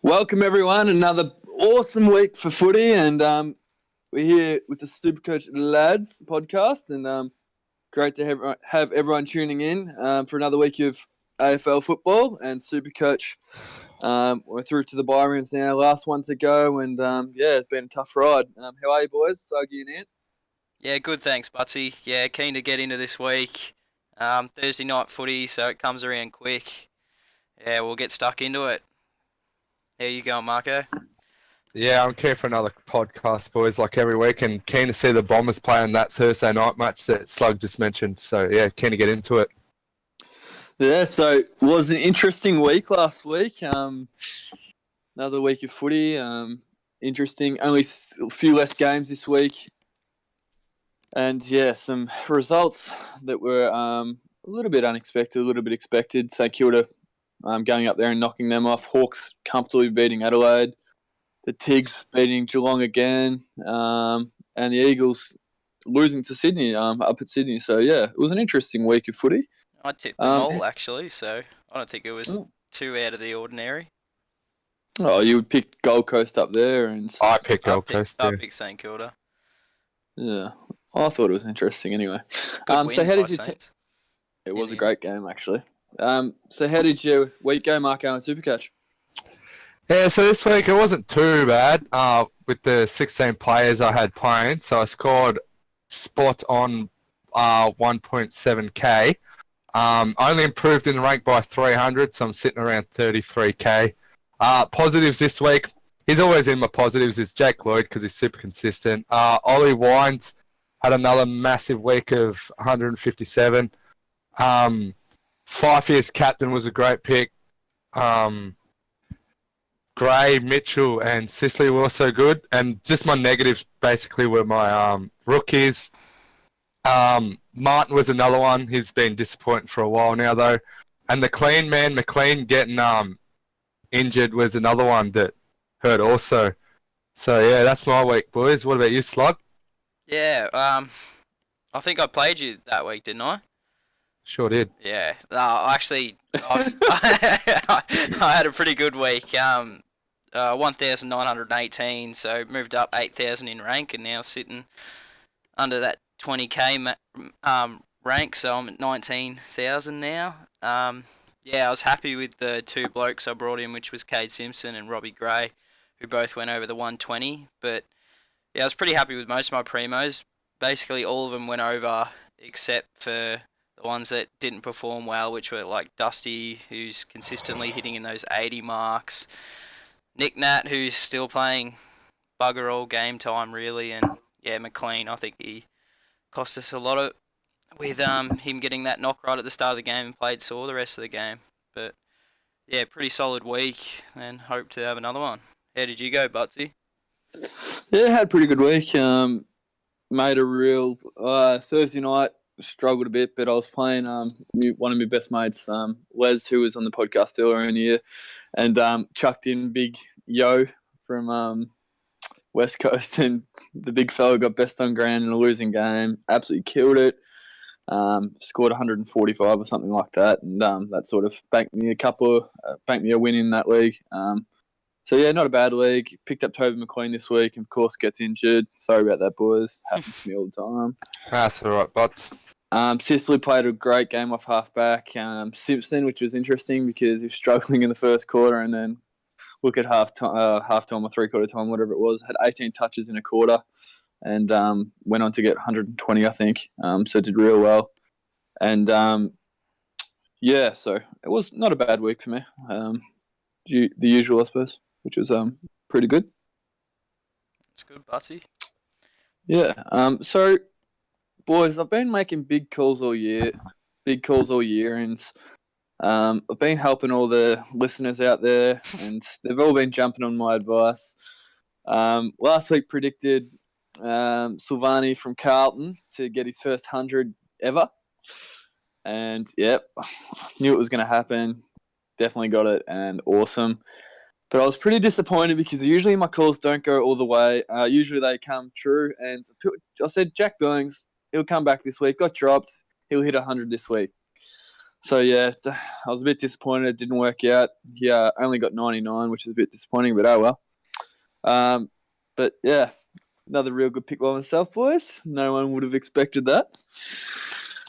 Welcome everyone, another awesome week for footy, and we're here with the SuperCoach Lads podcast, and great to have everyone tuning in for another week of AFL football and SuperCoach. We're through to the bye rounds now, last one to go, and it's been a tough ride. How are you boys, Soggy and Ant? Yeah, good, thanks, Butsy. Yeah, keen to get into this week. Thursday night footy, so it comes around quick. Yeah, we'll get stuck into it. How you going, Marco? Yeah, I'm keen for another podcast, boys, like every week, and keen to see the Bombers play on that Thursday night match that Slug just mentioned. So, yeah, keen to get into it. Yeah, so it was an interesting week last week. Another week of footy. Interesting. Only a few less games this week. And, yeah, some results that were a little bit unexpected, a little bit expected. St Kilda going up there and knocking them off. Hawks comfortably beating Adelaide. The Tigs beating Geelong again. And the Eagles losing to Sydney, up at Sydney. So, yeah, it was an interesting week of footy. I tipped them all, actually, so I don't think it was too out of the ordinary. Oh, you would pick Gold Coast up there, and I picked Gold Coast. I picked St Kilda. Yeah, I thought it was interesting. Anyway, Good so win how by did you? Saints. It was a great game, actually. So how did your week go, Marco, and Supercoach? Yeah, so this week it wasn't too bad with the 16 players I had playing. So I scored spot on 1.7k. Only improved in the rank by 300, so I'm sitting around 33k. Positives this week, he's always in my positives, is Jake Lloyd because he's super consistent. Ollie Wines had another massive week of 157. Fifey's captain was a great pick. Gray, Mitchell, and Sicily were also good. And just my negatives basically were my rookies. Martin was another one. He's been disappointing for a while now, though. And the clean man, McLean, getting injured was another one that hurt also. So, yeah, that's my week, boys. What about you, Slug? Yeah, I think I played you that week, didn't I? Sure did. Yeah. Actually, I had a pretty good week. 1,918, so moved up 8,000 in rank, and now sitting under that 20k rank, so I'm at 19,000 now. I was happy with the two blokes I brought in, which was Cade Simpson and Robbie Gray, who both went over the 120. But yeah, I was pretty happy with most of my primos. Basically, all of them went over except for the ones that didn't perform well, which were like Dusty, who's consistently hitting in those 80 marks. Nick Nat, who's still playing bugger all game time, really. And yeah, McLean, I think he cost us a lot of with him getting that knock right at the start of the game and played sore the rest of the game. But yeah, pretty solid week, and hope to have another one. How did you go, Butsy? Yeah, had a pretty good week. Made a real Thursday night. Struggled a bit, but I was playing one of my best mates, Les, who was on the podcast earlier in the year, and chucked in Big Yo from West Coast, and the big fella got best on ground in a losing game. Absolutely killed it. Scored 145 or something like that, and that sort of banked me a win in that league. So yeah, not a bad league. Picked up Toby McLean this week, and of course gets injured. Sorry about that, boys. Happens to me all the time. That's all right, Butts. Sicily played a great game off halfback. Simpson, which was interesting because he was struggling in the first quarter, and then look at halftime or three-quarter time, whatever it was, had 18 touches in a quarter, and went on to get 120, I think. So did real well. And so it was not a bad week for me. The usual, I suppose, which was pretty good. It's good, Butsy. Yeah. So, boys, I've been making big calls all year, and I've been helping all the listeners out there, and they've all been jumping on my advice. Last week predicted Silvani from Carlton to get his first 100 ever, and yep, knew it was going to happen. Definitely got it, and awesome. But I was pretty disappointed because usually my calls don't go all the way. Usually they come true, and I said Jack Billings, he'll come back this week. Got dropped. He'll hit 100 this week. So yeah, I was a bit disappointed. It didn't work out. He only got 99, which is a bit disappointing, but oh well. But yeah, another real good pick by myself, boys. No one would have expected that.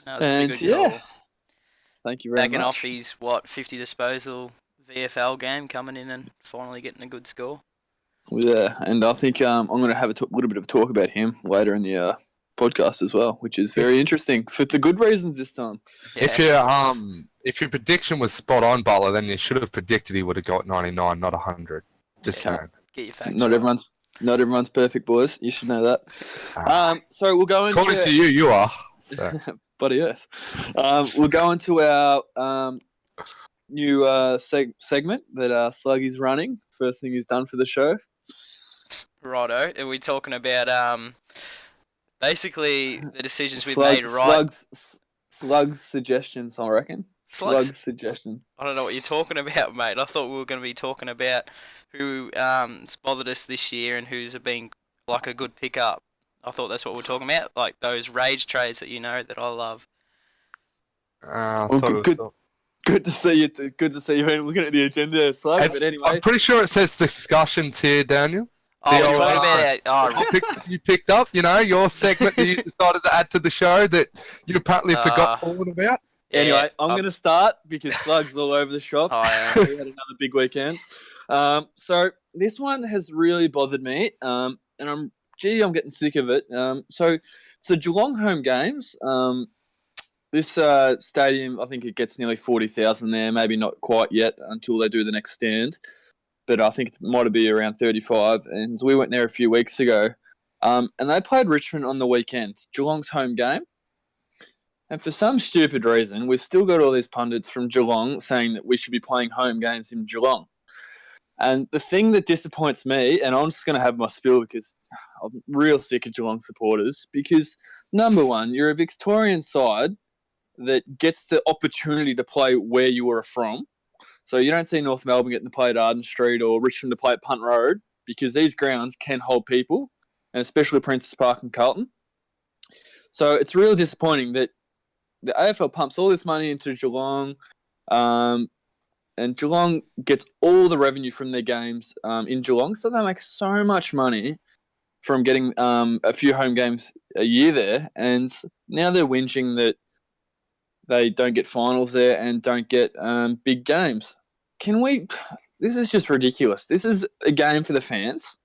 That was a pretty good call. Thank you very much. Backing off his 50 disposal VFL game, coming in and finally getting a good score. Yeah, and I think I'm going to have a little bit of a talk about him later in the podcast as well, which is very interesting for the good reasons this time. Yeah. If your prediction was spot on, Butler, then you should have predicted he would have got 99, not 100. Just saying. Get your facts Not right. everyone's perfect, boys. You should know that. So we'll go into... According to you, you are. So. Bloody earth. We'll go into our new segment that Sluggy's running. First thing he's done for the show. Righto. Are we talking about basically the decisions we've made right? Slug's suggestions, I reckon. Slug's suggestion. I don't know what you're talking about, mate. I thought we were going to be talking about who bothered us this year and who's been like a good pickup. I thought that's what we're talking about, like those rage trades that you know that I love. Good to see you. Good to see you. Looking at the agenda, Slug. But anyway, I'm pretty sure it says discussions here, Daniel. Oh, we're talking about you picked up, your segment that you decided to add to the show that you apparently forgot all about. Yeah, anyway, I'm going to start because Slug's all over the shop. Oh, yeah. We had another big weekend. So this one has really bothered me, and I'm getting sick of it. So Geelong home games. This stadium, I think it gets nearly 40,000 there. Maybe not quite yet until they do the next stand, but I think it might be around 35. And we went there a few weeks ago, and they played Richmond on the weekend. Geelong's home game. And for some stupid reason, we've still got all these pundits from Geelong saying that we should be playing home games in Geelong. And the thing that disappoints me, and I'm just going to have my spill because I'm real sick of Geelong supporters, because number one, you're a Victorian side that gets the opportunity to play where you are from. So you don't see North Melbourne getting to play at Arden Street or Richmond to play at Punt Road because these grounds can hold people, and especially Princess Park and Carlton. So it's really disappointing that the AFL pumps all this money into Geelong, and Geelong gets all the revenue from their games in Geelong, so they make so much money from getting a few home games a year there, and now they're whinging that they don't get finals there and don't get big games. This is just ridiculous. This is a game for the fans,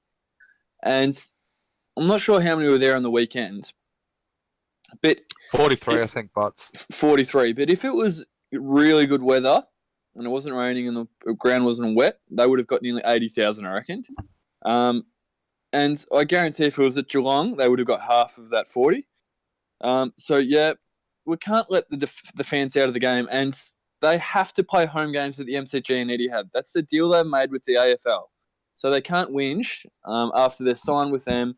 and I'm not sure how many were there on the weekend, but 43, I think, Butts. 43. But if it was really good weather and it wasn't raining and the ground wasn't wet, they would have got nearly 80,000, I reckon. And I guarantee if it was at Geelong, they would have got half of that 40. So, yeah, we can't let the fans out of the game, and they have to play home games at the MCG and Etihad. That's the deal they've made with the AFL. So they can't whinge after they're signed with them.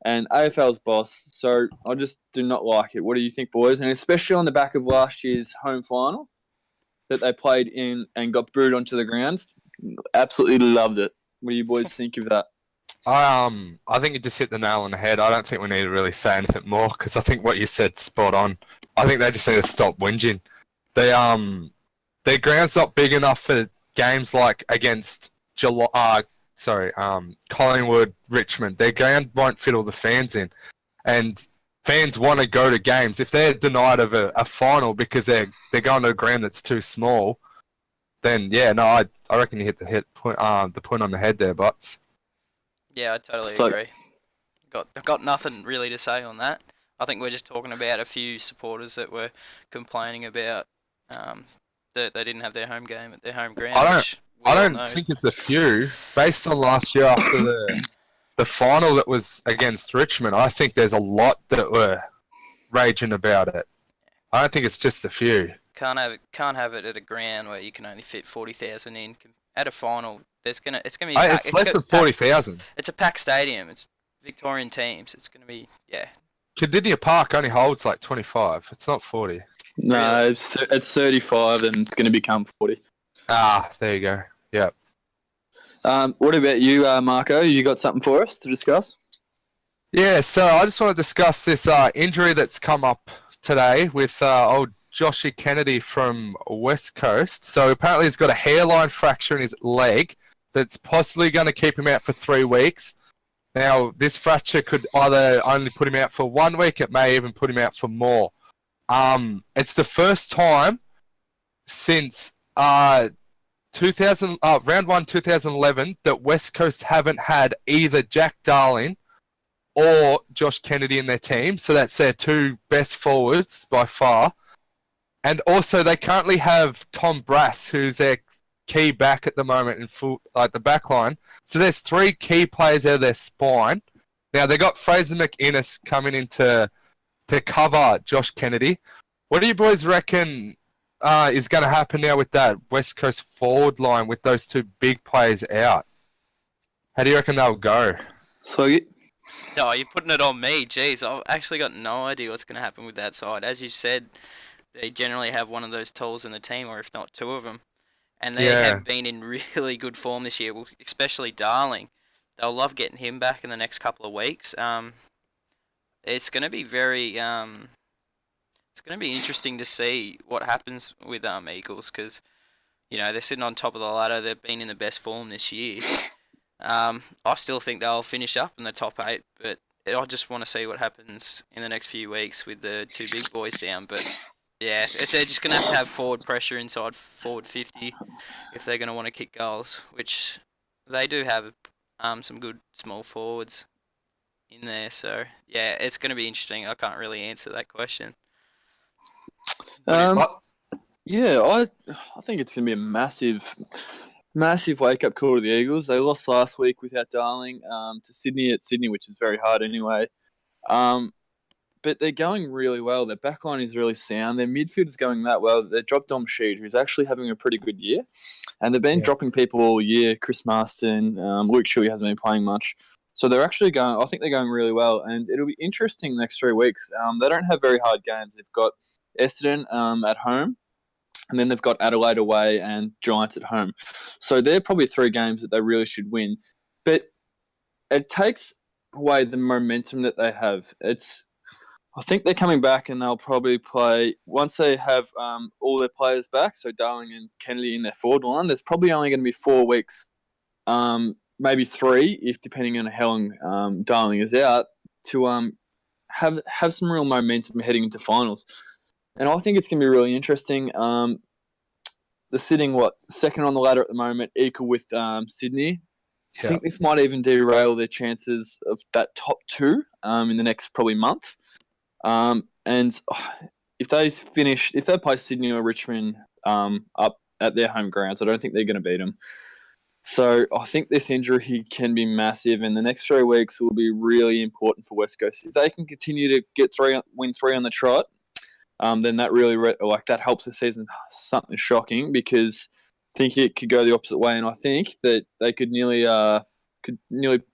And AFL's boss, so I just do not like it. What do you think, boys? And especially on the back of last year's home final that they played in and got booed onto the ground. Absolutely loved it. What do you boys think of that? I think you just hit the nail on the head. I don't think we need to really say anything more because I think what you said's spot on. I think they just need to stop whinging. Their ground's not big enough for games like against Collingwood, Richmond. Their ground won't fit all the fans in. And fans want to go to games. If they're denied of a final because they're going to a ground that's too small, then I reckon you hit the point on the head there, Butts. Yeah, I totally agree. I've got nothing really to say on that. I think we're just talking about a few supporters that were complaining about that they didn't have their home game at their home ground. I don't think it's a few. Based on last year after the final that was against Richmond, I think there's a lot that were raging about it. I don't think it's just a few. Can't have it at a ground where you can only fit 40,000 in. At a final, it's gonna be. It's less than 40,000. It's a packed stadium. It's Victorian teams. It's gonna be Cardinia Park only holds like 25. It's not 40. No, really? It's 35 and it's going to become 40. Ah, there you go. Yeah. What about you, Marco? You got something for us to discuss? Yeah, so I just want to discuss this injury that's come up today with old Joshy Kennedy from West Coast. So apparently he's got a hairline fracture in his leg that's possibly going to keep him out for 3 weeks. Now, this fracture could either only put him out for 1 week, it may even put him out for more. It's the first time since round 1 2011 that West Coast haven't had either Jack Darling or Josh Kennedy in their team. So that's their 2 best forwards by far. And also they currently have Tom Brass, who's their key back at the moment in full, like the back line. So there's 3 key players out of their spine. Now they got Fraser McInnes coming in to cover Josh Kennedy. What do you boys reckon is going to happen now with that West Coast forward line with those 2 big players out? How do you reckon they'll go? So No, you're putting it on me. Jeez, I've actually got no idea what's going to happen with that side. As you said, they generally have one of those tools in the team, or if not 2 of them. And they have been in really good form this year, especially Darling. They'll love getting him back in the next couple of weeks. It's going to be it's going to be interesting to see what happens with Eagles, because they're sitting on top of the ladder. They've been in the best form this year. I still think they'll finish up in the top 8, but I just want to see what happens in the next few weeks with the 2 big boys down. But yeah, they're just going to have forward pressure inside forward 50 if they're going to want to kick goals, which they do have some good small forwards in there. So yeah, it's going to be interesting. I can't really answer that question. yeah, I think it's going to be a massive wake-up call to the Eagles. They lost last week without Darling to Sydney at Sydney, which is very hard anyway. But they're going really well. Their backline is really sound. Their midfield is going that well. They dropped Dom Sheed, who's actually having a pretty good year. And they've been dropping people all year. Chris Marston, Luke Shuey hasn't been playing much. So they're actually going, I think they're going really well. And it'll be interesting the next 3 weeks. They don't have very hard games. They've got Essendon at home. And then they've got Adelaide away and Giants at home. So they're probably 3 games that they really should win. But it takes away the momentum that they have. I think they're coming back and they'll probably play, once they have all their players back, so Darling and Kennedy in their forward line, there's probably only going to be 4 weeks, maybe 3, if depending on how long Darling is out, to have some real momentum heading into finals. And I think it's going to be really interesting. They're sitting, second on the ladder at the moment, equal with Sydney. I think this might even derail their chances of that top 2 in the next probably month. And if they play Sydney or Richmond up at their home grounds, I don't think they're going to beat them. So I think this injury can be massive, and the next 3 weeks will be really important for West Coast. If they can continue to win 3 on the trot, then that really that helps the season. Something shocking, because I think it could go the opposite way, and I think that they could nearly put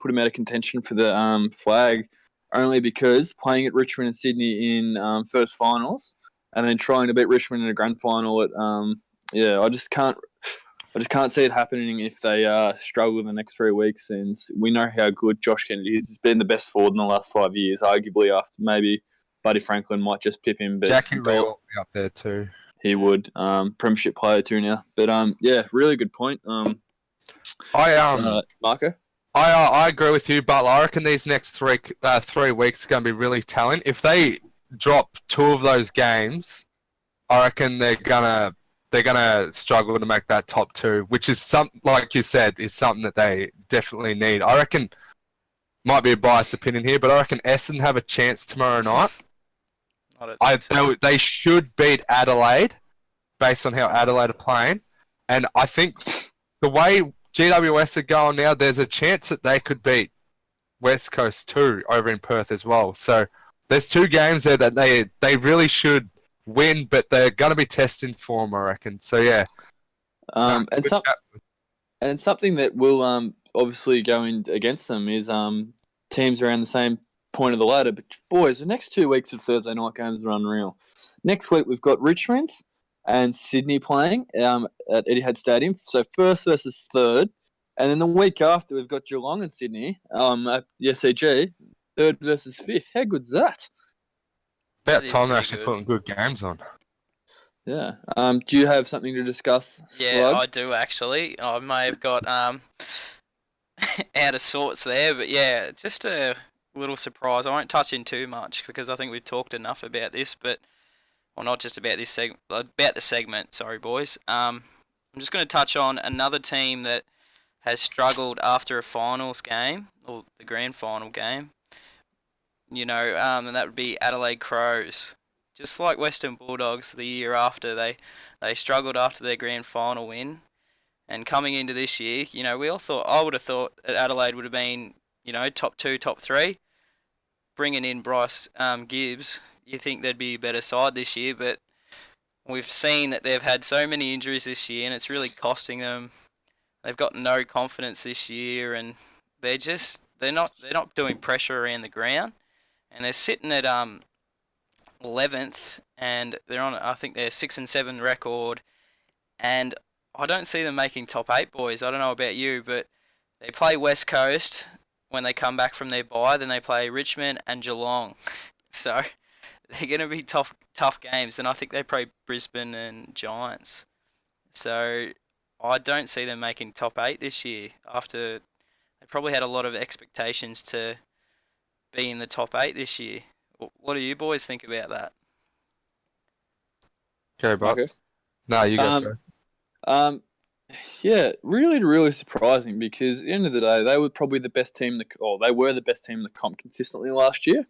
them out of contention for the flag, only because playing at Richmond and Sydney in first finals, and then trying to beat Richmond in a grand final I just can't see it happening if they struggle in the next 3 weeks. And we know how good Josh Kennedy is. He's been the best forward in the last 5 years, arguably, after maybe Buddy Franklin might just pip him. But Jackie Ray will be up there too. He would. Premiership player too now. But really good point. Marco? I agree with you, but I reckon these next 3 weeks are going to be really telling. If they drop 2 of those games, I reckon they're gonna struggle to make that top 2, which is something, like you said, is something that they definitely need. I reckon, might be a biased opinion here, but I reckon Essendon have a chance tomorrow night. They should beat Adelaide, based on how Adelaide are playing, and I think the way GWS are going now, there's a chance that they could beat West Coast too over in Perth as well. So there's 2 games there that they really should win, but they're going to be testing form, I reckon. So yeah. And something that will obviously go in against them is teams around the same point of the ladder. But boys, the next 2 weeks of Thursday night games are unreal. Next week we've got Richmond and Sydney playing at Etihad Stadium. So first versus third. And then the week after, we've got Geelong and Sydney at the SCG, third versus fifth. How good's that? About time they're actually putting good games on. Yeah. Do you have something to discuss, Yeah, Slug? I do actually. I may have got out of sorts there, but yeah, just a little surprise. I won't touch in too much because I think we've talked enough about this, but well, not just about this about the segment. Sorry, boys. I'm just going to touch on another team that has struggled after a finals game or the grand final game. And that would be Adelaide Crows. Just like Western Bulldogs the year after, they struggled after their grand final win. And coming into this year, I would have thought that Adelaide would have been, top two, top three. Bringing in Bryce Gibbs, you think they'd be a better side this year, but we've seen that they've had so many injuries this year, and it's really costing them. They've got no confidence this year, and they're not doing pressure around the ground, and they're sitting at 11th, and they're on, I think they're 6-7 record, and I don't see them making top 8, boys. I don't know about you, but they play West Coast when they come back from their bye, then they play Richmond and Geelong. So they're going to be tough games, and I think they play Brisbane and Giants. So I don't see them making top 8 this year after they probably had a lot of expectations to be in the top 8 this year. What do you boys think about that? Go, Bucks. No, you go first. Yeah, really, really surprising because at the end of the day, they were probably the best team, they were the best team in the comp consistently last year.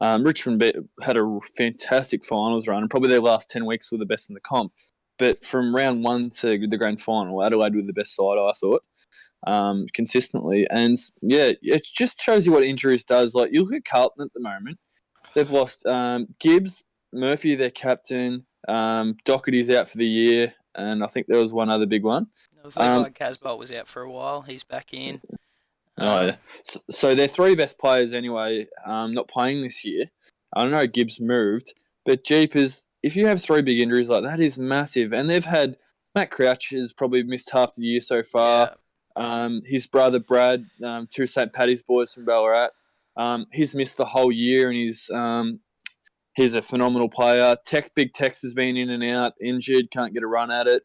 Richmond had a fantastic finals run, and probably their last 10 weeks were the best in the comp. But from round 1 to the grand final, Adelaide were the best side, I thought, consistently. And yeah, it just shows you what injuries does. Like, you look at Carlton at the moment, they've lost Gibbs, Murphy, their captain, Doherty's out for the year, and I think there was one other big one. It was Levi Casbolt was out for a while. He's back in. Yeah. So their 3 best players anyway, not playing this year. I don't know, Gibbs moved, but Jeepers, if you have 3 big injuries like that, is massive. And they've had Matt Crouch has probably missed half the year so far. Yeah. His brother Brad, 2 St. Paddy's boys from Ballarat, he's missed the whole year, and he's a phenomenal player. Big Tex has been in and out, injured, can't get a run at it.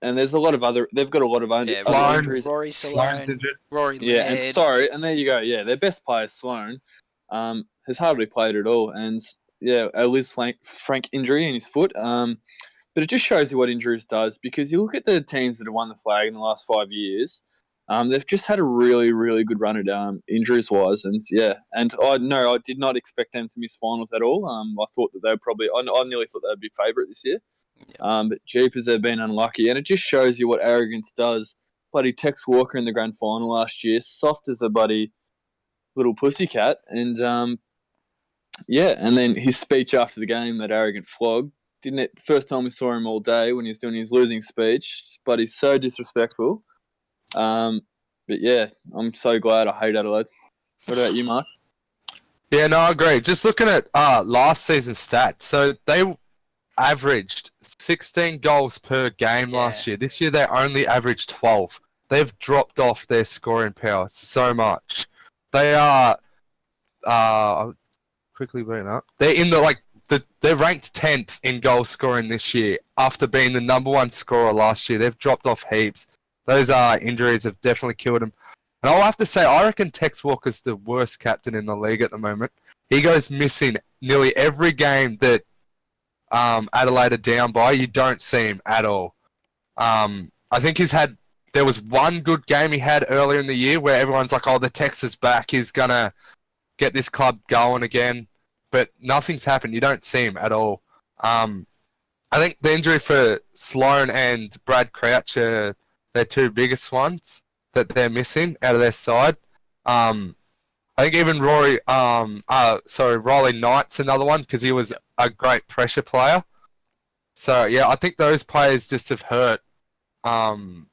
And there's a lot of other. They've got a lot of other injuries. Rory Sloan, Rory Laird. Yeah, and there you go. Yeah, their best player Sloan has hardly played at all, and yeah, a Liz Frank injury in his foot. But it just shows you what injuries does, because you look at the teams that have won the flag in the last 5 years. They've just had a really, really good run at injuries wise, and yeah, and I did not expect them to miss finals at all. I thought that they were probably. I nearly thought they'd be favourite this year. Yep. But Jeepers, they've been unlucky, and it just shows you what arrogance does. Bloody Tex Walker in the grand final last year, soft as a bloody little pussycat, and and then his speech after the game, that arrogant flog, didn't it? The first time we saw him all day when he was doing his losing speech, but he's so disrespectful. But yeah, I'm so glad. I hate Adelaide. What about you, Mark? Yeah, no, I agree. Just looking at last season's stats, so they averaged 16 goals per game last year. This year they only averaged 12. They've dropped off their scoring power so much. They are I'll quickly bring it up. They're in they're ranked 10th in goal scoring this year after being the number 1 scorer last year. They've dropped off heaps. Those injuries have definitely killed them. And I'll have to say, I reckon Tex Walker's the worst captain in the league at the moment. He goes missing nearly every game that Adelaide are down by. You don't see him at all. I think there was one good game he had earlier in the year where everyone's like, oh, the Tex is back. He's going to get this club going again. But nothing's happened. You don't see him at all. I think the injury for Sloan and Brad Crouch are their 2 biggest ones that they're missing out of their side. I think even Riley Knight's another one because he was a great pressure player. So, yeah, I think those players just have hurt them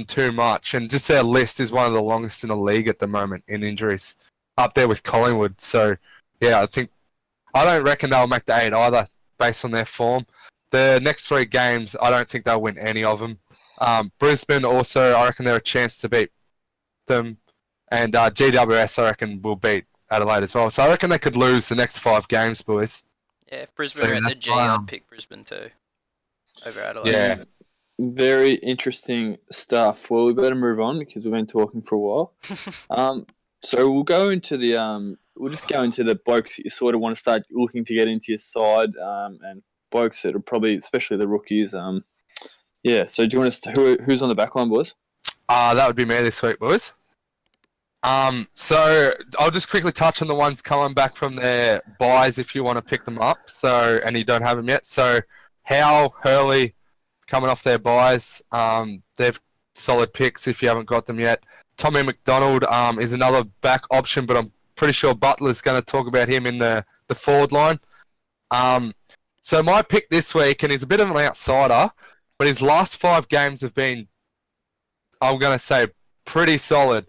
too much. And just their list is one of the longest in the league at the moment in injuries, up there with Collingwood. So, yeah, I don't reckon they'll make the 8 either based on their form. The next 3 games, I don't think they'll win any of them. Brisbane also, I reckon they're a chance to beat them. And GWS, I reckon, will beat Adelaide as well. So I reckon they could lose the next 5 games, boys. Yeah, if Brisbane So were at the that's G, why, I'd pick Brisbane too over Adelaide. yeah. Very interesting stuff. Well, we better move on because we've been talking for a while. So we'll go into we'll just go into the blokes that you sort of want to start looking to get into your side, and blokes that are probably, especially the rookies. Yeah. So do you want us to, who's on the back line, boys? That would be me this week, boys. So I'll just quickly touch on the ones coming back from their buys if you want to pick them up. So, and you don't have them yet. So Howe, Hurley, coming off their buys. They've solid picks if you haven't got them yet. Tommy McDonald is another back option, but I'm pretty sure Butler's going to talk about him in the forward line. So my pick this week, and he's a bit of an outsider, but his last 5 games have been, I'm going to say, pretty solid.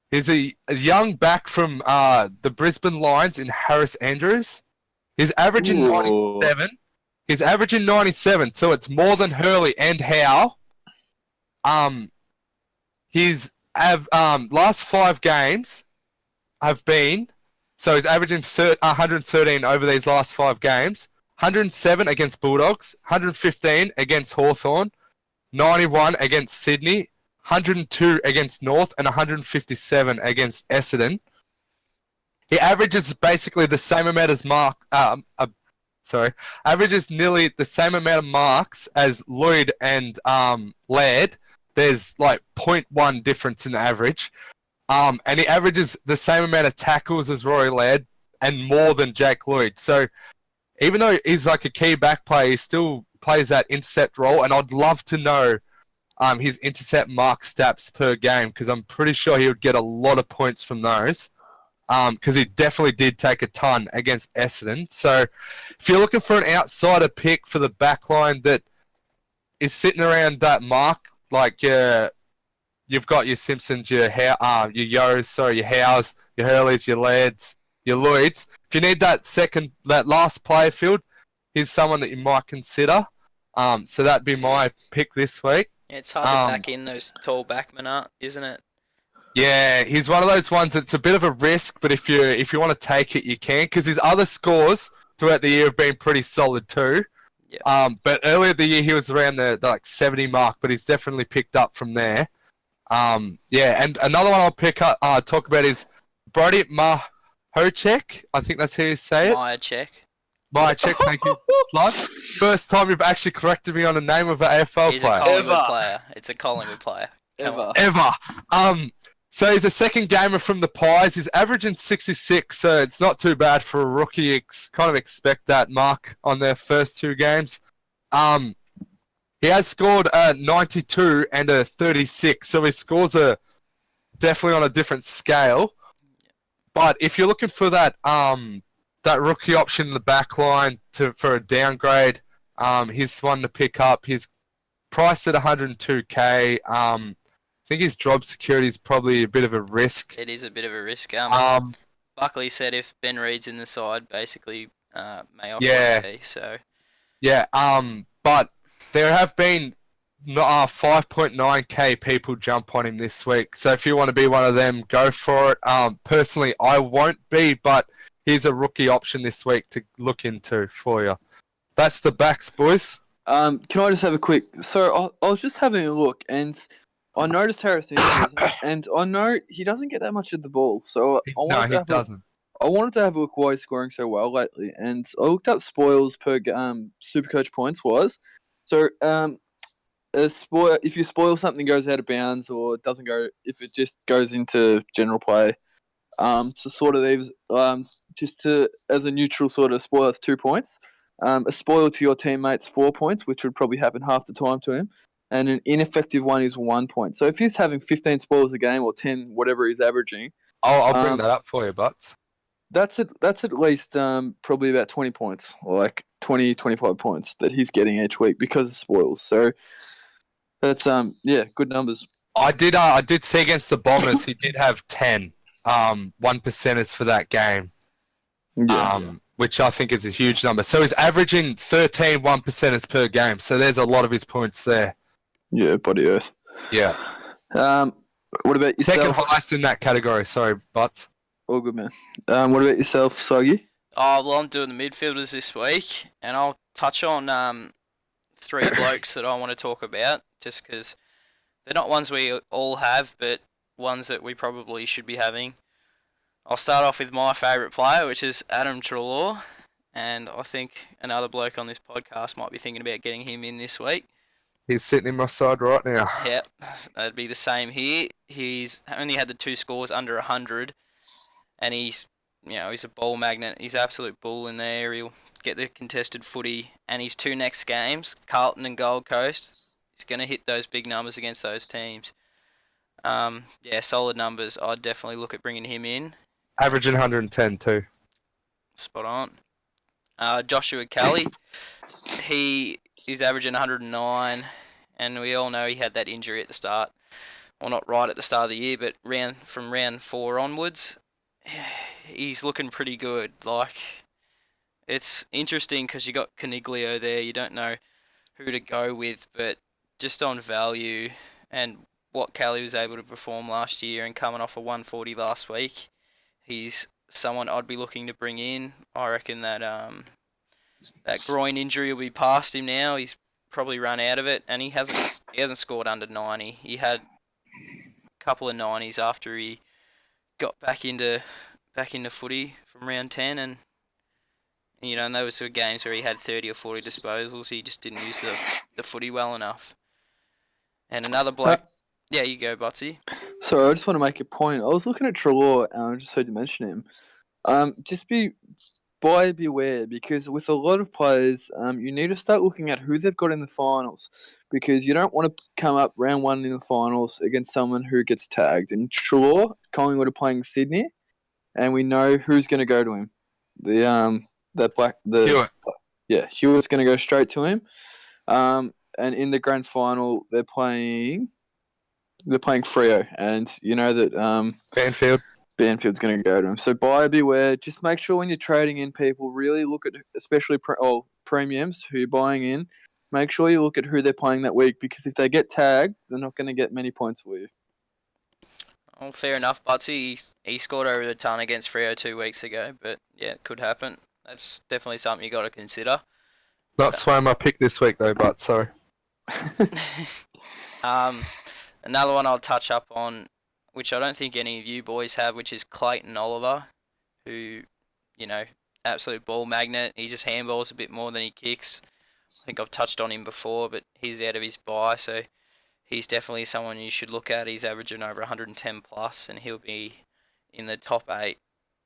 He's a young back from the Brisbane Lions in Harris Andrews. He's averaging 97. He's averaging 97, so it's more than Hurley and Howe. His last 5 games have been, so he's averaging 113 over these last 5 games. 107 against Bulldogs, 115 against Hawthorn, 91 against Sydney, 102 against North, and 157 against Essendon. He averages basically the same amount as averages nearly the same amount of marks as Lloyd and Laird. There's like 0.1 difference in average. And he averages the same amount of tackles as Rory Laird and more than Jake Lloyd. So even though he's like a key back player, he still plays that intercept role. And I'd love to know his intercept mark stats per game, because I'm pretty sure he would get a lot of points from those. Because he definitely did take a ton against Essendon. So if you're looking for an outsider pick for the back line that is sitting around that mark, like you've got your Simpsons, your Yos, your Howes, your Hurleys, your Lairds, your Lloyds. If you need that last player field, here's someone that you might consider. So that'd be my pick this week. Yeah, it's hard to back in those tall backmen, isn't it? Yeah, he's one of those ones that's a bit of a risk, but if you want to take it, you can, because his other scores throughout the year have been pretty solid too. Yeah. But earlier the year he was around the like 70 mark, but he's definitely picked up from there. Yeah, and another one I'll talk about is Brody Mahocek. I think that's how you say it. Mahocek, thank you, Flood. First time you've actually corrected me on the name of an AFL He's player. a Collingwood player. It's a Collingwood player. Ever. So he's a second gamer from the Pies. He's averaging 66, so it's not too bad for a rookie. You kind of expect that mark on their first 2 games. He has scored a 92 and a 36, so his scores are definitely on a different scale. But if you're looking for that rookie option in the back line for a downgrade, he's one to pick up. He's priced at 102k. I think his job security is probably a bit of a risk. It is a bit of a risk. Buckley said if Ben Reed's in the side, basically may offer so. Yeah, but there have been 5.9k people jump on him this week. So if you want to be one of them, go for it. Personally, I won't be, but here's a rookie option this week to look into for you. That's the backs, boys. Can I just have a quick... So I was just having a look, and I noticed Harris Andrews, and I know he doesn't get that much of the ball. So he doesn't. I wanted to have a look why he's scoring so well lately, and I looked up spoils per SuperCoach points wise. So if you spoil something goes out of bounds or doesn't go, if it just goes into general play, so sort of these as a neutral sort of spoil, that's 2 points. A spoil to your teammates 4 points, which would probably happen half the time to him. And an ineffective one is 1 point. So if he's having 15 spoils a game or 10, whatever he's averaging, I'll bring that up for you, Butts. That's at least probably about 20 points, or like 20, 25 points that he's getting each week because of spoils. So that's good numbers. I did see against the Bombers he did have 10 1%ers for that game. Which I think is a huge number. So he's averaging 13 1%ers per game. So there's a lot of his points there. Yeah, body earth. Yeah. What about yourself? Second highest in that category. Sorry, Butts. All good, man. What about yourself, Soggy? Oh, well, I'm doing the midfielders this week, and I'll touch on three blokes that I want to talk about, just because they're not ones we all have, but ones that we probably should be having. I'll start off with my favourite player, which is Adam Treloar, and I think another bloke on this podcast might be thinking about getting him in this week. He's sitting in my side right now. Yep, that'd be the same here. He's only had the 2 scores under 100, and he's a ball magnet. He's an absolute bull in there. He'll get the contested footy, and his 2 next games, Carlton and Gold Coast, he's going to hit those big numbers against those teams. Solid numbers. I'd definitely look at bringing him in. Averaging 110 too. Spot on. Joshua Kelly, he is averaging 109, and we all know he had that injury at the start. Well, not right at the start of the year, but from round 4 onwards, he's looking pretty good. Like, it's interesting because you got Caniglio there. You don't know who to go with, but just on value and what Kelly was able to perform last year and coming off a 140 last week, he's someone I'd be looking to bring in. I reckon that that groin injury will be past him now. He's probably run out of it, and he hasn't scored under 90. He had a couple of 90s after he got back into footy from round 10, and and those were games where he had 30 or 40 disposals. He just didn't use the footy well enough. And another bloke. Yeah, you go, Botsy. So I just want to make a point. I was looking at Treloar, and I just heard you mention him. Just buyer beware, because with a lot of players, you need to start looking at who they've got in the finals, because you don't want to come up round 1 in the finals against someone who gets tagged. And Treloar, Collingwood are playing Sydney, and we know who's going to go to him. Hewitt. Yeah, Hewitt's going to go straight to him. And in the grand final, they're playing Freo, and you know that Banfield's going to go to him. So buyer beware. Just make sure when you're trading in people, really look at, especially premiums who you're buying in. Make sure you look at who they're playing that week, because if they get tagged, they're not going to get many points for you. Well, fair enough, Butsy. He scored over the ton against Freo 2 weeks ago, but yeah, it could happen. That's definitely something you got to consider. Not swaying my pick this week though, but sorry. Another one I'll touch up on, which I don't think any of you boys have, which is Clayton Oliver, who, absolute ball magnet. He just handballs a bit more than he kicks. I think I've touched on him before, but he's out of his bye, so he's definitely someone you should look at. He's averaging over 110 plus, and he'll be in the top 8,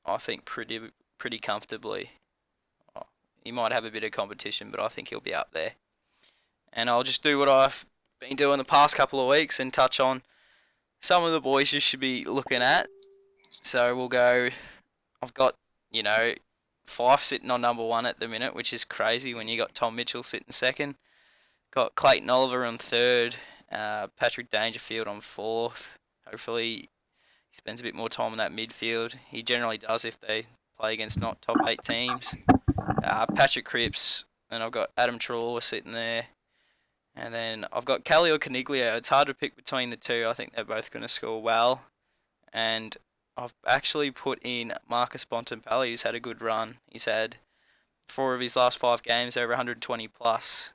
I think, pretty comfortably. He might have a bit of competition, but I think he'll be up there. And I'll just do what I've been doing the past couple of weeks and touch on some of the boys you should be looking at. So we'll go. I've got, Fife sitting on number 1 at the minute, which is crazy when you got Tom Mitchell sitting second. Got Clayton Oliver on 3rd, Patrick Dangerfield on 4th. Hopefully he spends a bit more time in that midfield. He generally does if they play against not top 8 teams. Patrick Cripps, and I've got Adam Treloar sitting there. And then I've got Kelly or Caniglio. It's hard to pick between the two. I think they're both going to score well. And I've actually put in Marcus Bontempelli, who's had a good run. He's had 4 of his last 5 games over 120 plus.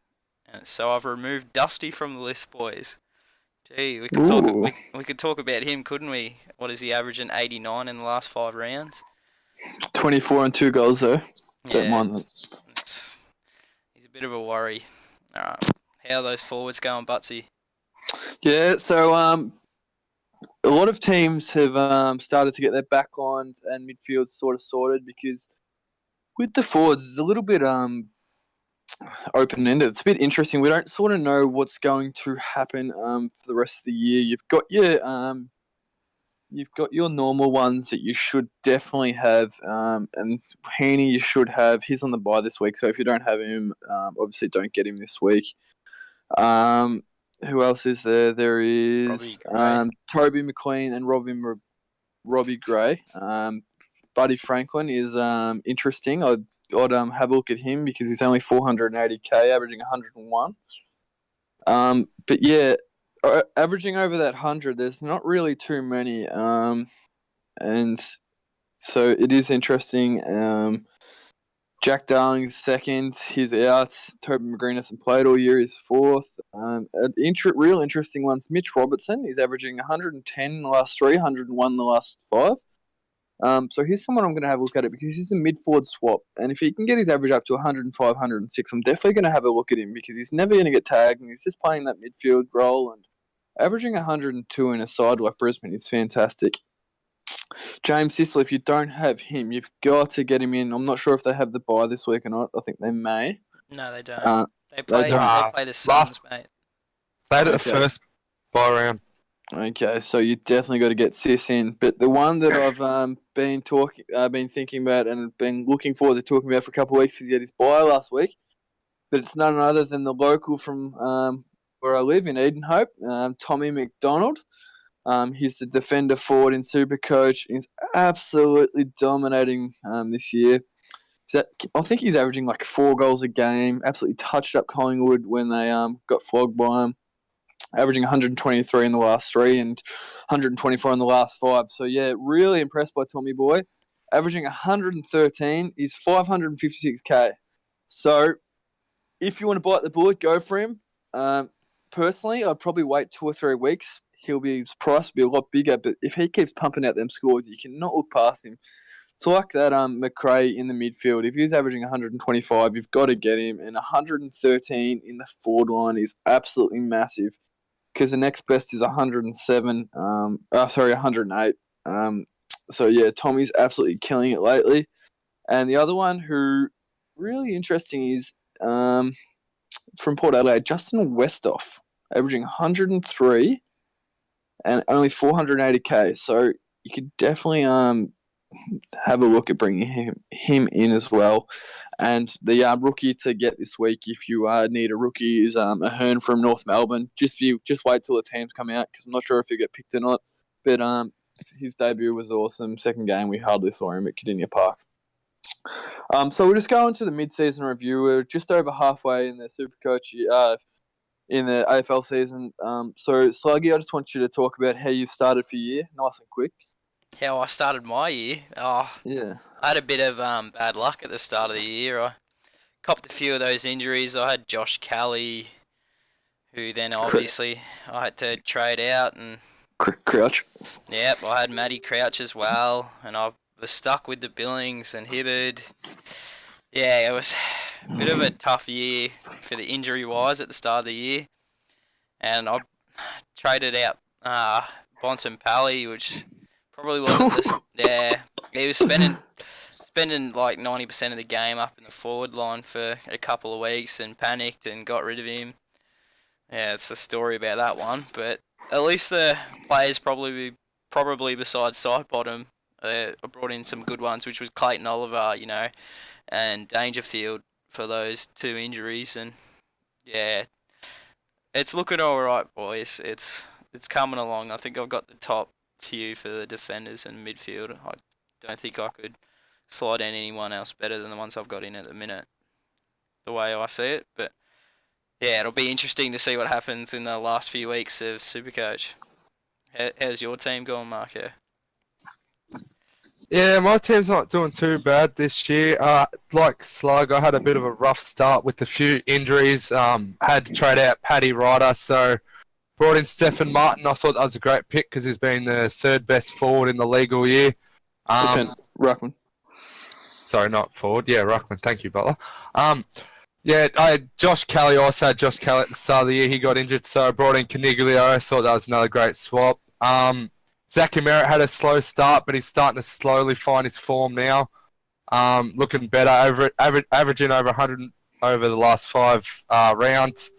And so I've removed Dusty from the list, boys. Gee, we could talk about him, couldn't we? What is he averaging? 89 in the last 5 rounds. 24 and 2 goals though. Don't mind that. He's a bit of a worry. All right. How are those forwards going, Butsy? Yeah, so a lot of teams have started to get their back line and midfield sort of sorted, because with the forwards, it's a little bit open-ended. It's a bit interesting. We don't sort of know what's going to happen for the rest of the year. You've got your normal ones that you should definitely have, and Heaney you should have. He's on the bye this week, so if you don't have him, obviously don't get him this week. Who else is there? There is Toby McLean and Robbie Gray. Buddy Franklin is interesting. I'd have a look at him because he's only 480k, averaging 101. But yeah, averaging over that 100, there's not really too many. And so it is interesting. Jack Darling is second. He's out. Toby McGreen hasn't played all year. He's fourth. Real interesting ones. Mitch Robertson is averaging 110 in the last 3, 101 in the last 5. So here's someone I'm going to have a look at it because he's a mid-forward swap. And if he can get his average up to 105, 106, I'm definitely going to have a look at him because he's never going to get tagged and he's just playing that midfield role. And averaging 102 in a side like Brisbane is fantastic. James Sicily, if you don't have him, you've got to get him in. I'm not sure if they have the bye this week or not. I think they may. No, they don't. They play the Suns, mate. They had it the first bye round. Okay, so you definitely got to get Sis in. But the one that I've been thinking about and been looking forward to talking about for a couple of weeks is he had his bye last week. But it's none other than the local from where I live in Edenhope, Tommy McDonald. He's the defender forward in SuperCoach. He's absolutely dominating this year. I think he's averaging like 4 goals a game. Absolutely touched up Collingwood when they got flogged by him. Averaging 123 in the last 3 and 124 in the last 5. So, yeah, really impressed by Tommy Boy. Averaging 113 is 556k. So, if you want to bite the bullet, go for him. Personally, I'd probably wait 2 or 3 weeks. His price will be a lot bigger, but if he keeps pumping out them scores, you cannot look past him. It's like that McRae in the midfield. If he's averaging 125, you've got to get him, and 113 in the forward line is absolutely massive because the next best is 107. 108. So yeah, Tommy's absolutely killing it lately. And the other one who really interesting is from Port Adelaide, Justin Westhoff, averaging 103 and only 480k. So you could definitely have a look at bringing him in as well. And the rookie to get this week, if you need a rookie, is Ahern from North Melbourne. Just wait till the teams come out because I'm not sure if he'll get picked or not. But his debut was awesome. Second game, we hardly saw him at Cardinia Park. So we'll just go into the mid-season review. We're just over halfway in the SuperCoach in the AFL season. So, Sluggy, I just want you to talk about how you started for your year, nice and quick. How I started my year? Yeah. I had a bit of bad luck at the start of the year. I copped a few of those injuries. I had Josh Kelly, who then obviously I had to trade out. And Crouch. Yep, I had Matty Crouch as well. And I was stuck with the Billings and Hibbard. Yeah, it was a bit of a tough year for the injury-wise at the start of the year. And I traded out Bontempelli, which probably wasn't he was spending like 90% of the game up in the forward line for a couple of weeks and panicked and got rid of him. Yeah, it's the story about that one. But at least the players probably besides Sidebottom, I brought in some good ones, which was Clayton Oliver, and Dangerfield for those 2 injuries. And yeah, it's looking all right, boys. It's coming along. I think I've got the top few for the defenders and midfield. I don't think I could slide in anyone else better than the ones I've got in at the minute, the way I see it. But yeah, it'll be interesting to see what happens in the last few weeks of SuperCoach. How's your team going, Marco? Yeah, my team's not doing too bad this year. Like Slug, I had a bit of a rough start with a few injuries. Had to trade out Paddy Ryder, so brought in Stephen Martin. I thought that was a great pick because he's been the 3rd best forward in the league all year. Ruckman. Sorry, not forward. Yeah, Ruckman. Thank you, Butler. Yeah, I had Josh Kelly. I also had Josh Kelly at the start of the year. He got injured, so I brought in Caniglio. I thought that was another great swap. Zach Merritt had a slow start, but he's starting to slowly find his form now. Looking better, averaging over 100 over the last 5 rounds.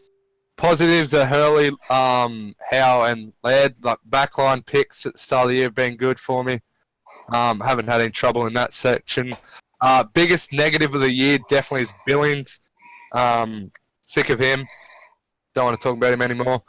Positives are Hurley, Howe, and Laird. Like backline picks at the start of the year have been good for me. Haven't had any trouble in that section. Biggest negative of the year definitely is Billings. Sick of him. Don't want to talk about him anymore.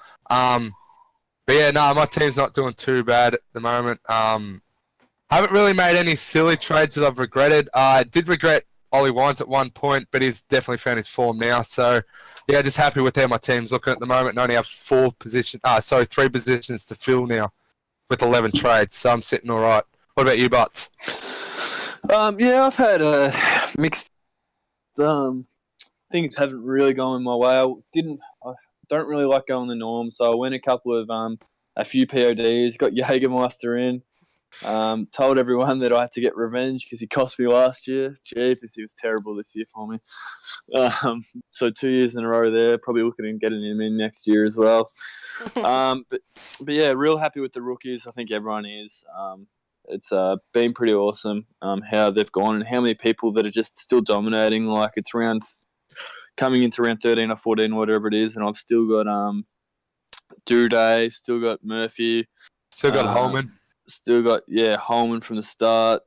But yeah, no, my team's not doing too bad at the moment. Haven't really made any silly trades that I've regretted. I did regret Ollie Wines at one point, but he's definitely found his form now. So yeah, just happy with how my team's looking at the moment. And only have 3 positions to fill now with 11 trades. So I'm sitting all right. What about you, Butts? Yeah, I've had a mixed things haven't really gone my way. I don't really like going the norm, so I went a few PODs, got Jägermeister in. Told everyone that I had to get revenge because he cost me last year. Jeepers, he was terrible this year for me. So 2 years in a row there. Probably looking at getting him in next year as well. But yeah, real happy with the rookies. I think everyone is. It's been pretty awesome how they've gone and how many people that are just still dominating. Like it's coming into round 13 or 14, whatever it is, and I've still got Duday, still got Murphy, Still got Holman. Still got Holman from the start.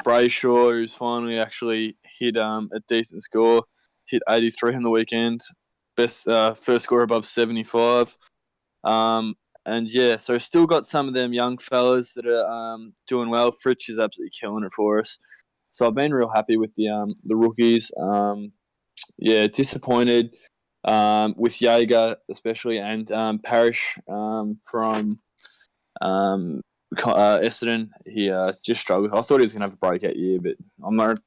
Brayshaw, who's finally actually hit a decent score, hit 83 on the weekend, best first score above 75. And yeah, so still got some of them young fellas that are doing well. Fritsch is absolutely killing it for us. So I've been real happy with the rookies. Disappointed with Jaeger especially and Parrish from Essendon. He just struggled. I thought he was going to have a breakout year, but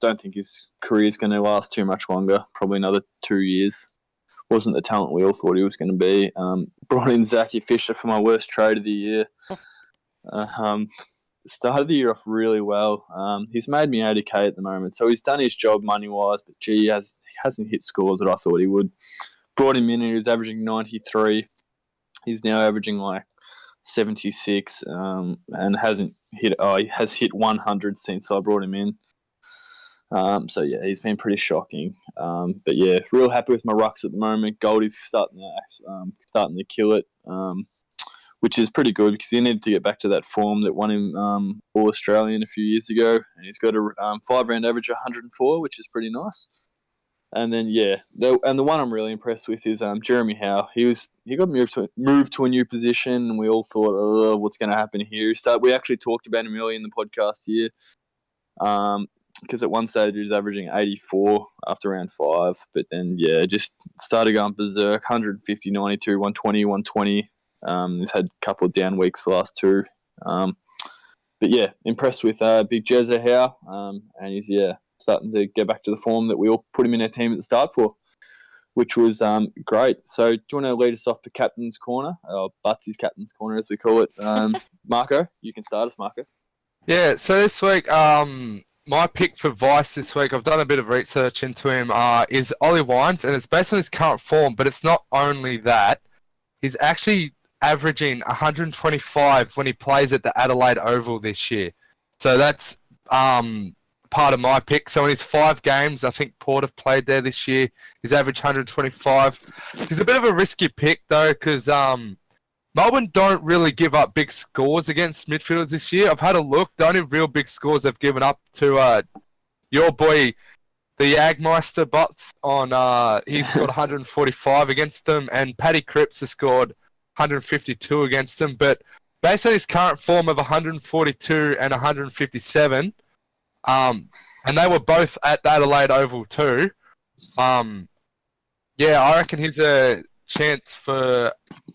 don't think his career is going to last too much longer. Probably another 2 years. Wasn't the talent we all thought he was going to be. Brought in Zachy Fisher for my worst trade of the year. Started the year off really well. He's made me 80k at the moment, so he's done his job money-wise, but he hasn't hit scores that I thought he would. Brought him in and he was averaging 93. He's now averaging like 76 and he has hit 100 since I brought him in. So yeah, he's been pretty shocking. But yeah, real happy with my rucks at the moment. Goldie's starting to kill it, which is pretty good because he needed to get back to that form that won him All Australian a few years ago, and he's got a 5-round average of 104, which is pretty nice. And then the one I'm really impressed with is Jeremy Howe. He got moved to a new position, and we all thought, oh, what's going to happen here? We actually talked about him early in the podcast here. Because at one stage he was averaging 84 after round 5, but then just started going berserk. 150, 92, 120, 120. He's had a couple of down weeks the last two, but yeah, impressed with Big Jezza Howe, and he's starting to get back to the form that we all put him in our team at the start for, which was great. So do you want to lead us off the captain's corner, or Butsy's captain's corner as we call it? Marco, you can start us, Marco. Yeah, so this week, my pick for Vice this week, I've done a bit of research into him, is Ollie Wines, and it's based on his current form, but it's not only that. He's actually averaging 125 when he plays at the Adelaide Oval this year. So that's part of my pick. So in his 5 games, I think Port have played there this year, he's averaged 125. He's a bit of a risky pick, though, because Melbourne don't really give up big scores against midfielders this year. I've had a look. The only real big scores they've given up to your boy, the Jägermeister Butts, he's got 145 against them, and Paddy Cripps has scored 152 against them. But based on his current form of 142 and 157, and they were both at the Adelaide Oval too, I reckon he's a chance for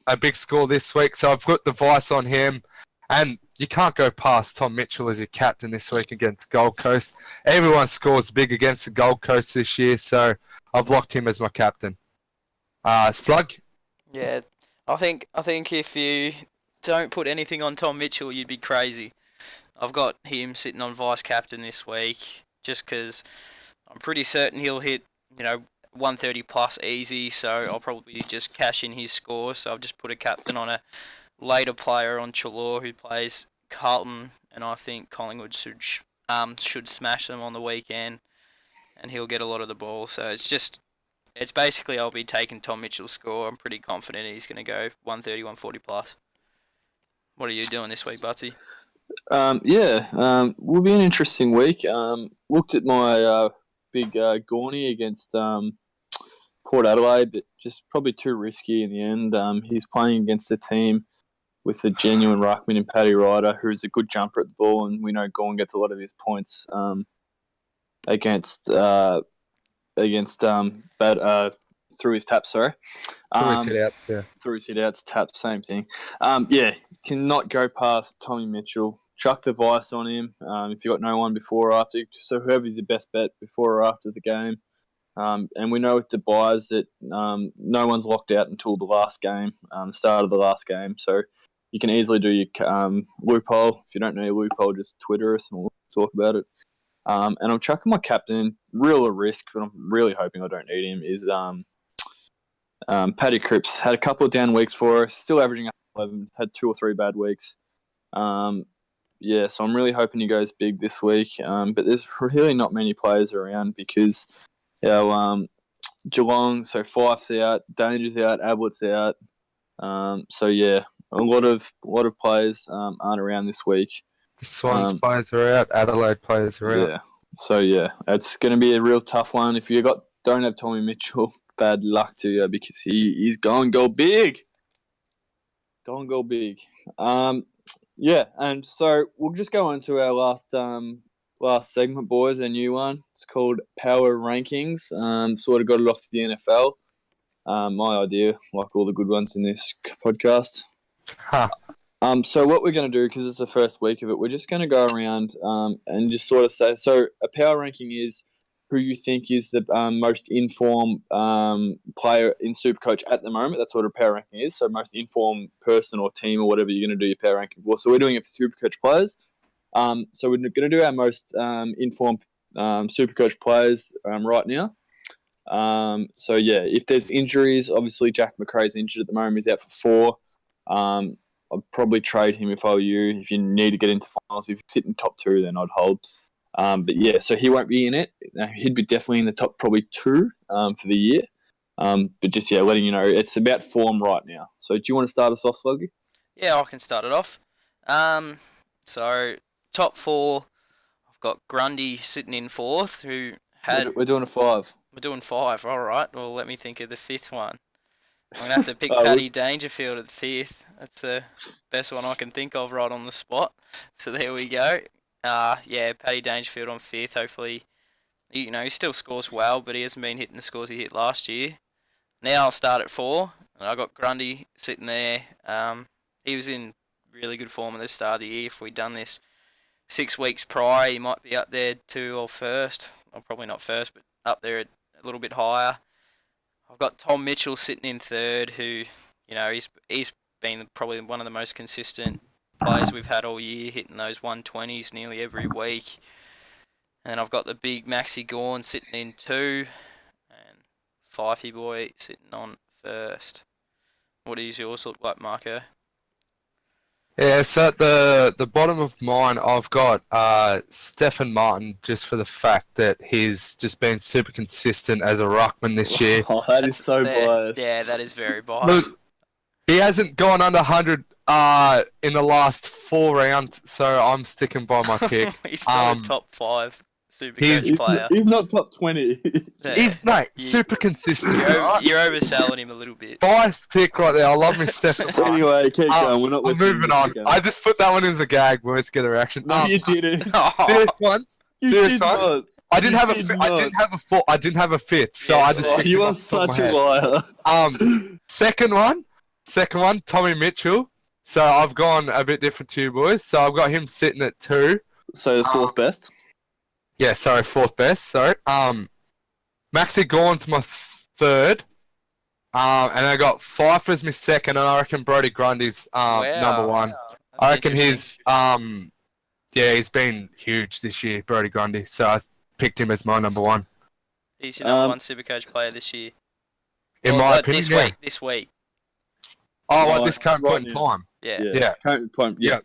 a big score this week. So I've got the Vice on him, and you can't go past Tom Mitchell as your captain this week against Gold Coast. Everyone scores big against the Gold Coast this year, so I've locked him as my captain. Slug? Yeah, I think if you don't put anything on Tom Mitchell, you'd be crazy. I've got him sitting on vice captain this week just because I'm pretty certain he'll hit 130 plus easy, so I'll probably just cash in his score. So I've just put a captain on a later player on Chalor who plays Carlton, and I think Collingwood should smash them on the weekend, and he'll get a lot of the ball. So it's basically I'll be taking Tom Mitchell's score. I'm pretty confident he's going to go 130, 140 plus. What are you doing this week, Butsy? Will be an interesting week. Looked at my big Gorney against Port Adelaide, but just probably too risky in the end. He's playing against a team with a genuine ruckman in Paddy Ryder, who's a good jumper at the ball, and we know Gorn gets a lot of his points through his taps, sorry. Through his hit-outs, yeah. Through his hit-outs, taps, same thing. Cannot go past Tommy Mitchell. Chuck the Vice on him if you got no one before or after. So whoever's your best bet before or after the game. And we know with the buys that no one's locked out until the last game, the start of the last game. So you can easily do your loophole. If you don't know your loophole, just Twitter us and we'll talk about it. And I'm chucking my captain, real a risk, but I'm really hoping I don't need him, is Paddy Cripps. Had a couple of down weeks for us, still averaging 11, had 2 or 3 bad weeks. So I'm really hoping he goes big this week. But there's really not many players around because Geelong, so Fife's out, Danger's out, Abbott's out. A lot of players aren't around this week. The Swans players are out. Adelaide players are out. Yeah. So it's going to be a real tough one. If you don't have Tommy Mitchell, bad luck to you because he's going to go big. Go big. And so we'll just go on to our last segment, boys. A new one. It's called Power Rankings. Sort of got it off to the NFL. My idea, like all the good ones in this podcast. Huh. So what we're going to do, because it's the first week of it, we're just going to go around and just sort of say, so a power ranking is who you think is the most informed player in SuperCoach at the moment. That's what a power ranking is. So most informed person or team or whatever you're going to do your power ranking for. So we're doing it for SuperCoach players. So we're going to do our most informed SuperCoach players right now. If there's injuries, obviously Jack McRae's injured at the moment. He's out for 4. I'd probably trade him if I were you. If you need to get into finals, if you sit in top 2, then I'd hold. So he won't be in it. He'd be definitely in the top probably 2 for the year. Letting you know, it's about form right now. So do you want to start us off, Sluggy? Yeah, I can start it off. So top 4, I've got Grundy sitting in 4th, who had... We're doing a 5. We're doing 5, all right. Well, let me think of the 5th one. I'm going to have to pick Paddy Dangerfield at the 5th. That's the best one I can think of right on the spot. So there we go. Paddy Dangerfield on 5th. Hopefully, he still scores well, but he hasn't been hitting the scores he hit last year. Now I'll start at 4. And I got Grundy sitting there. He was in really good form at the start of the year. If we'd done this 6 weeks prior, he might be up there 2 or 1st. Or probably not 1st, but up there a little bit higher. I've got Tom Mitchell sitting in 3rd, who, he's been probably one of the most consistent players we've had all year, hitting those 120s nearly every week. And I've got the big Maxi Gawn sitting in 2, and Fifey Boy sitting on 1st. What is yours look like, Marco? Yeah, so at the bottom of mine, I've got Stephen Martin, just for the fact that he's just been super consistent as a ruckman this year. Oh, that's so biased. Yeah, that is very biased. Look, he hasn't gone under 100 in the last 4 rounds, so I'm sticking by my pick. He's still a top 5 SuperCoach player. He's not top 20. He's, super consistent. You're overselling him a little bit. Biased pick right there. I love me Stephen Martin. Anyway, keep going. We're not moving on. I just put that one as a gag. Let's get a reaction. No, you didn't. Serious ones. Serious ones. Not. I didn't have a 5th, so I just. You are such a liar. Second one, Tommy Mitchell. So I've gone a bit different to you boys. So I've got him sitting at 2. So the 4th best. Yeah, sorry, 4th best. Sorry. Maxi Gawn's my 3rd. And I got Fife as my 2nd, and I reckon Brody Grundy's number 1. I reckon he's he's been huge this year, Brody Grundy. So I picked him as my number 1. He's your number 1 SuperCoach player this year. In my opinion, this week. Oh, at this current point in time. Yeah. Current point. Yeah.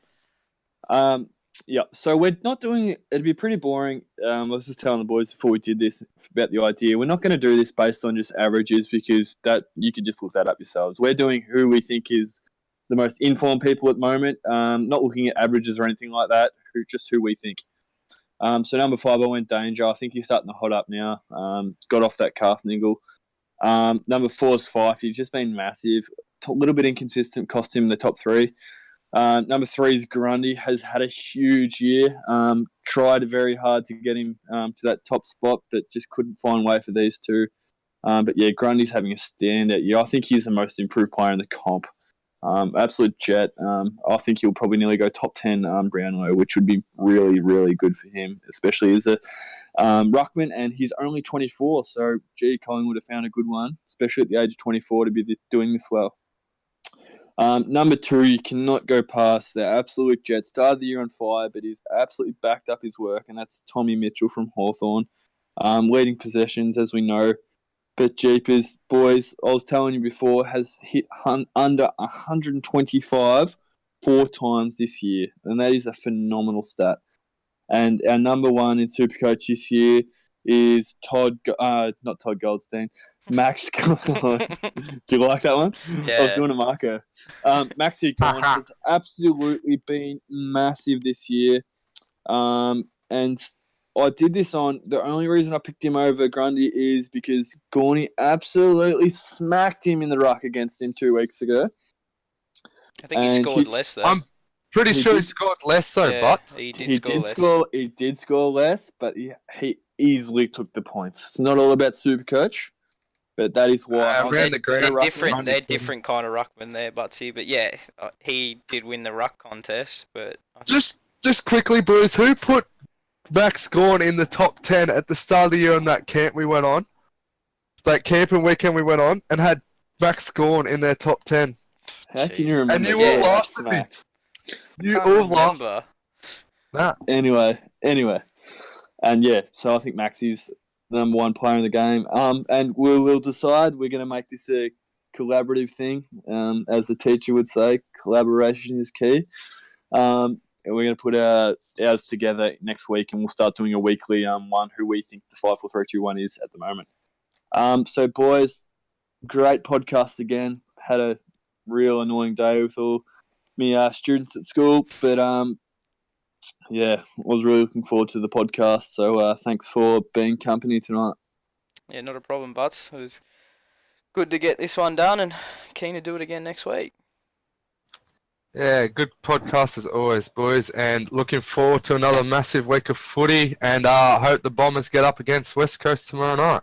So we're not doing it. It'd be pretty boring. I was just telling the boys before we did this about the idea. We're not going to do this based on just averages because that you could just look that up yourselves. We're doing who we think is the most informed people at the moment. Not looking at averages or anything like that. Just who we think. So number 5, I went Danger. I think he's starting to hot up now. Got off that calf niggle. Number 4 is Fife. He's just been massive. A little bit inconsistent. Cost him the top 3. Number 3 is Grundy. Has had a huge year. Tried very hard to get him to that top spot, but just couldn't find a way for these 2. Grundy's having a standout year. I think he's the most improved player in the comp. Absolute jet. I think he'll probably nearly go top 10 Brownlow, which would be really, really good for him, especially as ruckman, and he's only 24. So, gee, Collingwood have found a good one, especially at the age of 24 to be doing this well. Number 2, you cannot go past the absolute jet. Started the year on fire, but he's absolutely backed up his work, and that's Tommy Mitchell from Hawthorn. Leading possessions, as we know. But jeepers, boys, I was telling you before, has hit under 125 4 times this year, and that is a phenomenal stat. And our number 1 in SuperCoach this year is not Todd Goldstein, Max. Do you like that one? Yeah. I was doing a marker. Maxi Gawn has absolutely been massive this year. And I did this on, the only reason I picked him over Grundy is because Gawney absolutely smacked him in the ruck against him 2 weeks ago. I think he scored less, though. I'm pretty sure he scored less, though, but he did score less. He did score less, but he easily took the points. It's not all about SuperCoach, but that is why. They're different kind of ruckman there, Butsy. But yeah, he did win the ruck contest. But just quickly, boys, who put Max Gawn in the top 10 at the start of the year on that camp we went on? That camping weekend we went on, and had Max Gawn in their top 10. How can you remember? And you all laughed at me. You all laughed. Nah. Anyway. And yeah, so I think Maxi's the number 1 player in the game. And we'll decide. We're going to make this a collaborative thing. As the teacher would say, collaboration is key. And we're going to put ours together next week, and we'll start doing a weekly one who we think the 5, 4, 3, 2, 1 is at the moment. So, boys, great podcast again. Had a real annoying day with all my students at school, but yeah, I was really looking forward to the podcast. So, thanks for being company tonight. Yeah, not a problem, Butts. It was good to get this one done, and keen to do it again next week. Yeah, good podcast as always, boys, and looking forward to another massive week of footy, and hope the Bombers get up against West Coast tomorrow night.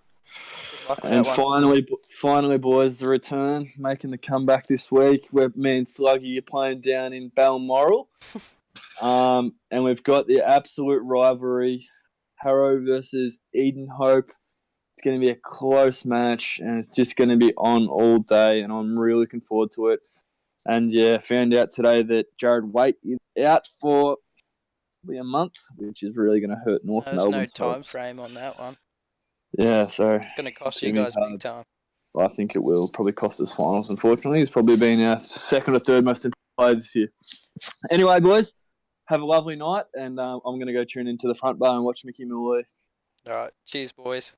And finally, boys, the return, making the comeback this week. Where me and Sluggy are playing down in Balmoral. And we've got the absolute rivalry, Harrow versus Eden Hope. It's going to be a close match, and it's just going to be on all day, and I'm really looking forward to it. And yeah, found out today that Jared Waite is out for probably a month, which is really going to hurt North Melbourne. There's no time frame on that one. Yeah, so it's going to cost you guys big time. I think it will probably cost us finals. Unfortunately, he's probably been our 2nd or 3rd most important player this year. Anyway, boys, have a lovely night, and I'm going to go tune into the front bar and watch Mickey Malloy. All right, cheers, boys.